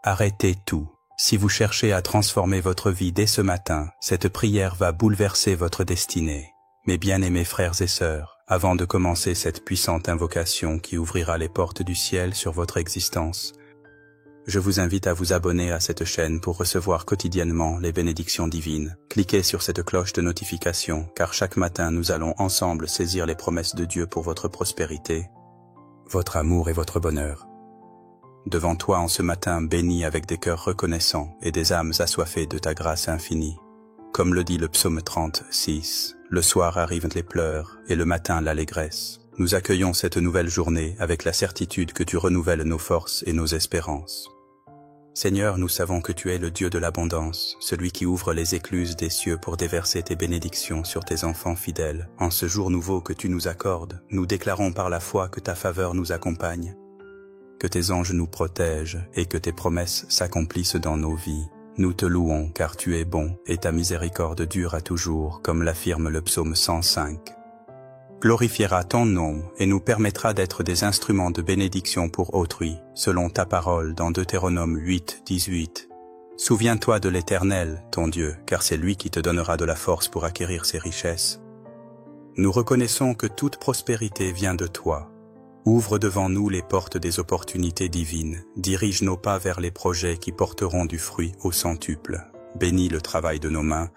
Arrêtez tout. Si vous cherchez à transformer votre vie dès ce matin, cette prière va bouleverser votre destinée. Mes bien-aimés frères et sœurs, avant de commencer cette puissante invocation qui ouvrira les portes du ciel sur votre existence, je vous invite à vous abonner à cette chaîne pour recevoir quotidiennement les bénédictions divines. Cliquez sur cette cloche de notification, car chaque matin nous allons ensemble saisir les promesses de Dieu pour votre prospérité, votre amour et votre bonheur. Devant toi en ce matin béni avec des cœurs reconnaissants et des âmes assoiffées de ta grâce infinie. Comme le dit le psaume 36, le soir arrivent les pleurs et le matin l'allégresse. Nous accueillons cette nouvelle journée avec la certitude que tu renouvelles nos forces et nos espérances. Seigneur, nous savons que tu es le Dieu de l'abondance, celui qui ouvre les écluses des cieux pour déverser tes bénédictions sur tes enfants fidèles. En ce jour nouveau que tu nous accordes, nous déclarons par la foi que ta faveur nous accompagne, que tes anges nous protègent et que tes promesses s'accomplissent dans nos vies. Nous te louons car tu es bon et ta miséricorde dure à toujours, comme l'affirme le psaume 105. Glorifiera ton nom et nous permettra d'être des instruments de bénédiction pour autrui, selon ta parole dans Deutéronome 8, 18. Souviens-toi de l'Éternel, ton Dieu, car c'est lui qui te donnera de la force pour acquérir ses richesses. Nous reconnaissons que toute prospérité vient de toi. Ouvre devant nous les portes des opportunités divines, dirige nos pas vers les projets qui porteront du fruit au centuple. Bénis le travail de nos mains,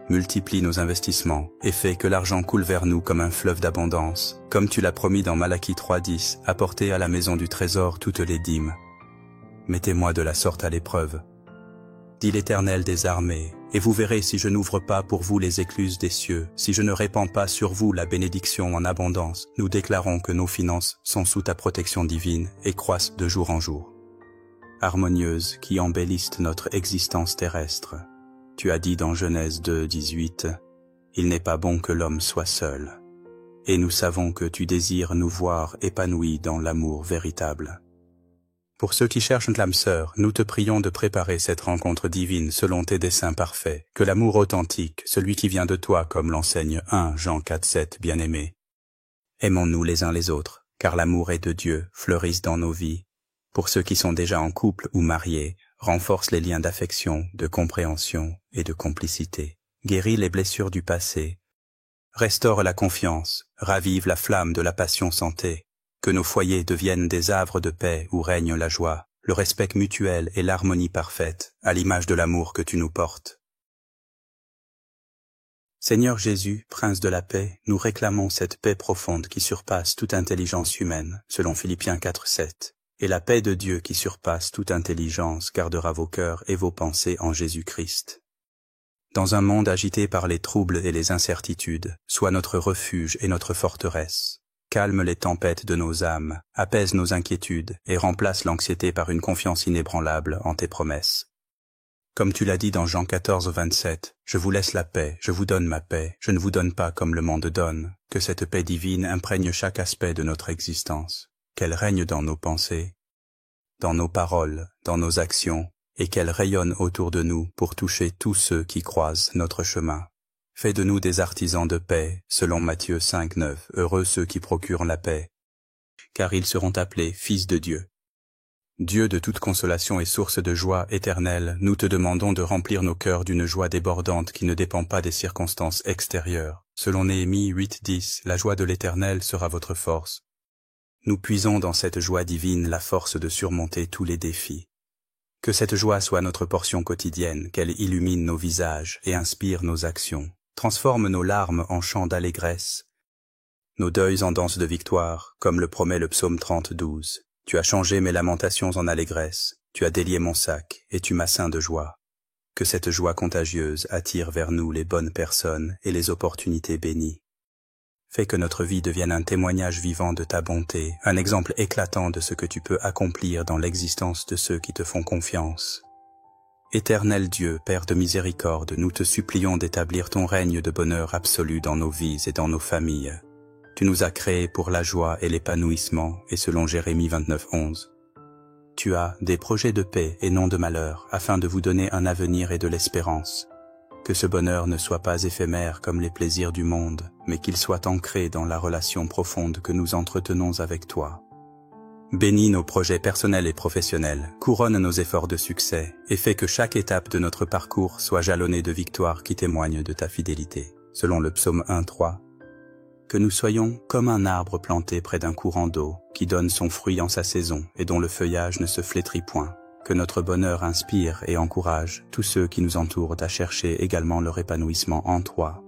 multiplie nos investissements et fais que l'argent coule vers nous comme un fleuve d'abondance. Comme tu l'as promis dans Malachie 3.10, apportez à la maison du trésor toutes les dîmes. Mettez-moi de la sorte à l'épreuve, dit l'Éternel des armées, et vous verrez si je n'ouvre pas pour vous les écluses des cieux, si je ne répands pas sur vous la bénédiction en abondance. Nous déclarons que nos finances sont sous ta protection divine et croissent de jour en jour. Harmonieuses qui embellissent notre existence terrestre. Tu as dit dans Genèse 2, 18, « Il n'est pas bon que l'homme soit seul. » Et nous savons que tu désires nous voir épanouis dans l'amour véritable. Pour ceux qui cherchent l'âme sœur, nous te prions de préparer cette rencontre divine selon tes desseins parfaits, que l'amour authentique, celui qui vient de toi comme l'enseigne 1 Jean 4, 7, bien-aimé. Aimons-nous les uns les autres, car l'amour est de Dieu, fleurisse dans nos vies. Pour ceux qui sont déjà en couple ou mariés, renforce les liens d'affection, de compréhension et de complicité. Guéris les blessures du passé. Restaure la confiance, ravive la flamme de la passion santé. Que nos foyers deviennent des havres de paix où règne la joie, le respect mutuel et l'harmonie parfaite, à l'image de l'amour que tu nous portes. Seigneur Jésus, Prince de la paix, nous réclamons cette paix profonde qui surpasse toute intelligence humaine, selon Philippiens 4, 7. Et la paix de Dieu qui surpasse toute intelligence gardera vos cœurs et vos pensées en Jésus-Christ. Dans un monde agité par les troubles et les incertitudes, sois notre refuge et notre forteresse. Calme les tempêtes de nos âmes, apaise nos inquiétudes et remplace l'anxiété par une confiance inébranlable en tes promesses. Comme tu l'as dit dans Jean 14, 27, « Je vous laisse la paix, je vous donne ma paix, je ne vous donne pas comme le monde donne. » Que cette paix divine imprègne chaque aspect de notre existence. Qu'elle règne dans nos pensées, dans nos paroles, dans nos actions, et qu'elle rayonne autour de nous pour toucher tous ceux qui croisent notre chemin. Fais de nous des artisans de paix, selon Matthieu 5, 9. Heureux ceux qui procurent la paix, car ils seront appelés fils de Dieu. Dieu de toute consolation et source de joie éternelle, nous te demandons de remplir nos cœurs d'une joie débordante qui ne dépend pas des circonstances extérieures. Selon Néhémie 8, 10, la joie de l'Éternel sera votre force. Nous puisons dans cette joie divine la force de surmonter tous les défis. Que cette joie soit notre portion quotidienne, qu'elle illumine nos visages et inspire nos actions, transforme nos larmes en chants d'allégresse, nos deuils en danse de victoire, comme le promet le psaume 30, 12. Tu as changé mes lamentations en allégresse, tu as délié mon sac et tu m'as ceint de joie. Que cette joie contagieuse attire vers nous les bonnes personnes et les opportunités bénies. Fais que notre vie devienne un témoignage vivant de ta bonté, un exemple éclatant de ce que tu peux accomplir dans l'existence de ceux qui te font confiance. Éternel Dieu, Père de miséricorde, nous te supplions d'établir ton règne de bonheur absolu dans nos vies et dans nos familles. Tu nous as créés pour la joie et l'épanouissement, et selon Jérémie 29, 11. Tu as des projets de paix et non de malheur, afin de vous donner un avenir et de l'espérance. Que ce bonheur ne soit pas éphémère comme les plaisirs du monde, mais qu'il soit ancré dans la relation profonde que nous entretenons avec toi. Bénis nos projets personnels et professionnels, couronne nos efforts de succès et fais que chaque étape de notre parcours soit jalonnée de victoires qui témoignent de ta fidélité. Selon le psaume 1:3, que nous soyons comme un arbre planté près d'un courant d'eau qui donne son fruit en sa saison et dont le feuillage ne se flétrit point. Que notre bonheur inspire et encourage tous ceux qui nous entourent à chercher également leur épanouissement en toi.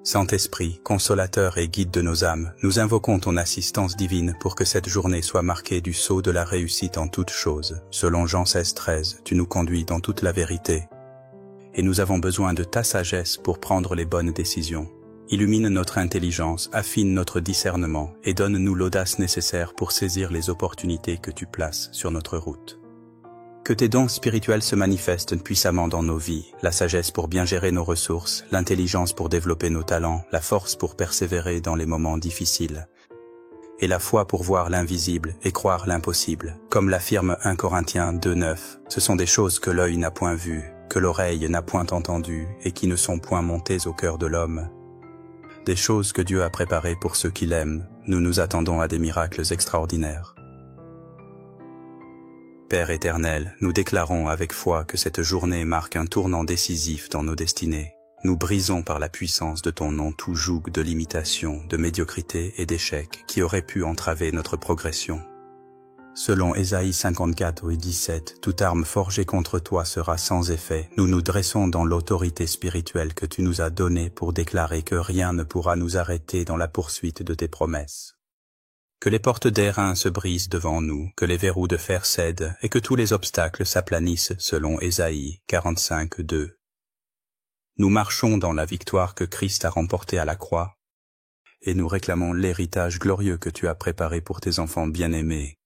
Saint-Esprit, consolateur et guide de nos âmes, nous invoquons ton assistance divine pour que cette journée soit marquée du sceau de la réussite en toutes choses. Selon Jean 16:13, tu nous conduis dans toute la vérité. Et nous avons besoin de ta sagesse pour prendre les bonnes décisions. Illumine notre intelligence, affine notre discernement et donne-nous l'audace nécessaire pour saisir les opportunités que tu places sur notre route. Que tes dons spirituels se manifestent puissamment dans nos vies, la sagesse pour bien gérer nos ressources, l'intelligence pour développer nos talents, la force pour persévérer dans les moments difficiles, et la foi pour voir l'invisible et croire l'impossible. Comme l'affirme 1 Corinthiens 2:9, ce sont des choses que l'œil n'a point vues, que l'oreille n'a point entendues et qui ne sont point montées au cœur de l'homme. Des choses que Dieu a préparées pour ceux qui l'aiment, nous nous attendons à des miracles extraordinaires. Père éternel, nous déclarons avec foi que cette journée marque un tournant décisif dans nos destinées. Nous brisons par la puissance de ton nom tout joug de limitation, de médiocrité et d'échec qui aurait pu entraver notre progression. Selon Ésaïe 54:17, toute arme forgée contre toi sera sans effet. Nous nous dressons dans l'autorité spirituelle que tu nous as donnée pour déclarer que rien ne pourra nous arrêter dans la poursuite de tes promesses. Que les portes d'airain se brisent devant nous, que les verrous de fer cèdent et que tous les obstacles s'aplanissent selon Ésaïe 45:2. Nous marchons dans la victoire que Christ a remportée à la croix et nous réclamons l'héritage glorieux que tu as préparé pour tes enfants bien-aimés.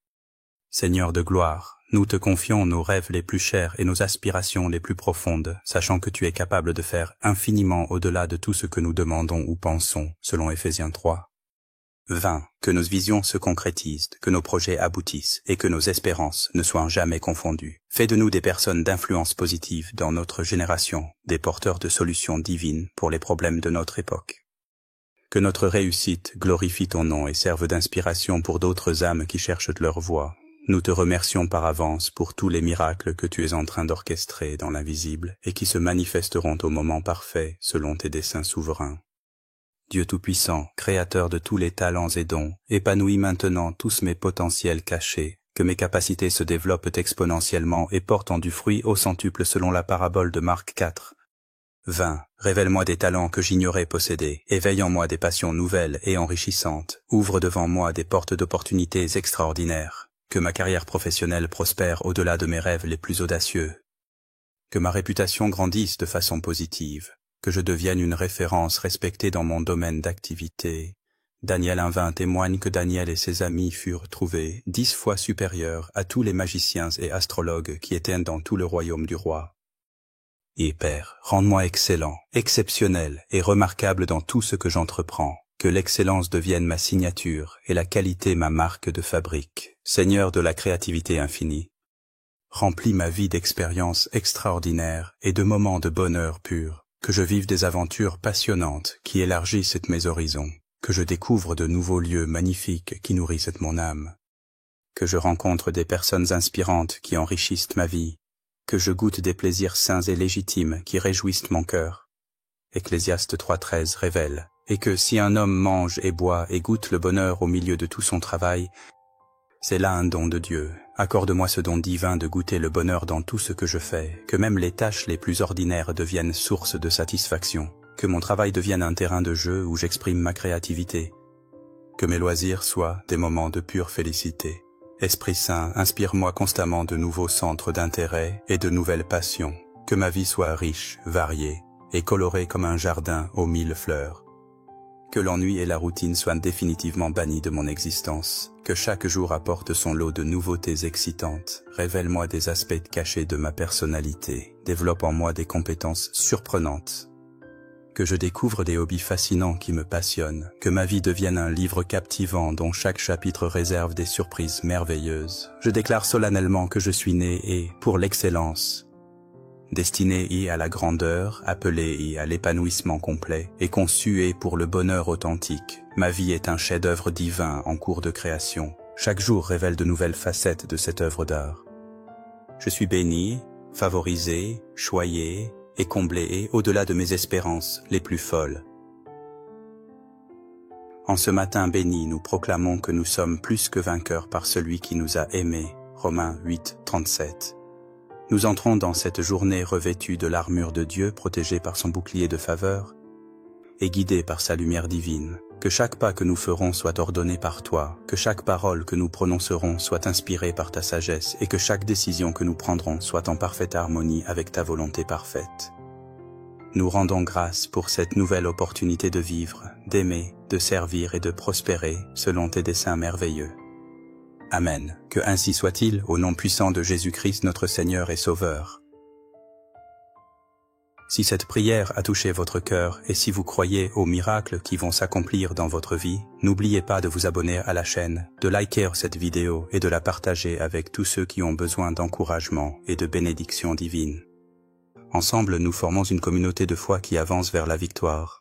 Seigneur de gloire, nous te confions nos rêves les plus chers et nos aspirations les plus profondes, sachant que tu es capable de faire infiniment au-delà de tout ce que nous demandons ou pensons, selon Éphésiens 3:20. Que nos visions se concrétisent, que nos projets aboutissent et que nos espérances ne soient jamais confondues. Fais de nous des personnes d'influence positive dans notre génération, des porteurs de solutions divines pour les problèmes de notre époque. Que notre réussite glorifie ton nom et serve d'inspiration pour d'autres âmes qui cherchent leur voie. Nous te remercions par avance pour tous les miracles que tu es en train d'orchestrer dans l'invisible et qui se manifesteront au moment parfait selon tes desseins souverains. Dieu Tout-Puissant, Créateur de tous les talents et dons, épanouis maintenant tous mes potentiels cachés, que mes capacités se développent exponentiellement et portent du fruit au centuple selon la parabole de Marc 4:20. Révèle-moi des talents que j'ignorais posséder, éveille en moi des passions nouvelles et enrichissantes, ouvre devant moi des portes d'opportunités extraordinaires. Que ma carrière professionnelle prospère au-delà de mes rêves les plus audacieux. Que ma réputation grandisse de façon positive. Que je devienne une référence respectée dans mon domaine d'activité. Daniel 1:20 témoigne que Daniel et ses amis furent trouvés 10 fois supérieurs à tous les magiciens et astrologues qui étaient dans tout le royaume du roi. Et Père, rends-moi excellent, exceptionnel et remarquable dans tout ce que j'entreprends. Que l'excellence devienne ma signature et la qualité ma marque de fabrique. Seigneur de la créativité infinie, remplis ma vie d'expériences extraordinaires et de moments de bonheur pur. Que je vive des aventures passionnantes qui élargissent mes horizons. Que je découvre de nouveaux lieux magnifiques qui nourrissent mon âme. Que je rencontre des personnes inspirantes qui enrichissent ma vie. Que je goûte des plaisirs sains et légitimes qui réjouissent mon cœur. Ecclésiaste 3:13 révèle. Et que si un homme mange et boit et goûte le bonheur au milieu de tout son travail, c'est là un don de Dieu. Accorde-moi ce don divin de goûter le bonheur dans tout ce que je fais, que même les tâches les plus ordinaires deviennent source de satisfaction, que mon travail devienne un terrain de jeu où j'exprime ma créativité, que mes loisirs soient des moments de pure félicité. Esprit Saint, inspire-moi constamment de nouveaux centres d'intérêt et de nouvelles passions, que ma vie soit riche, variée et colorée comme un jardin aux 1000 fleurs. Que l'ennui et la routine soient définitivement bannis de mon existence. Que chaque jour apporte son lot de nouveautés excitantes. Révèle-moi des aspects cachés de ma personnalité. Développe en moi des compétences surprenantes. Que je découvre des hobbies fascinants qui me passionnent. Que ma vie devienne un livre captivant dont chaque chapitre réserve des surprises merveilleuses. Je déclare solennellement que je suis né et, pour l'excellence, destiné y à la grandeur, appelé y à l'épanouissement complet, et conçu et pour le bonheur authentique. Ma vie est un chef-d'œuvre divin en cours de création. Chaque jour révèle de nouvelles facettes de cette œuvre d'art. Je suis béni, favorisé, choyé et comblé au-delà de mes espérances les plus folles. En ce matin béni, nous proclamons que nous sommes plus que vainqueurs par celui qui nous a aimés. Romains 8, 37. Nous entrons dans cette journée revêtus de l'armure de Dieu, protégés par son bouclier de faveur et guidés par sa lumière divine. Que chaque pas que nous ferons soit ordonné par toi, que chaque parole que nous prononcerons soit inspirée par ta sagesse et que chaque décision que nous prendrons soit en parfaite harmonie avec ta volonté parfaite. Nous rendons grâce pour cette nouvelle opportunité de vivre, d'aimer, de servir et de prospérer selon tes desseins merveilleux. Amen. Que ainsi soit-il, au nom puissant de Jésus-Christ notre Seigneur et Sauveur. Si cette prière a touché votre cœur et si vous croyez aux miracles qui vont s'accomplir dans votre vie, n'oubliez pas de vous abonner à la chaîne, de liker cette vidéo et de la partager avec tous ceux qui ont besoin d'encouragement et de bénédictions divines. Ensemble, nous formons une communauté de foi qui avance vers la victoire.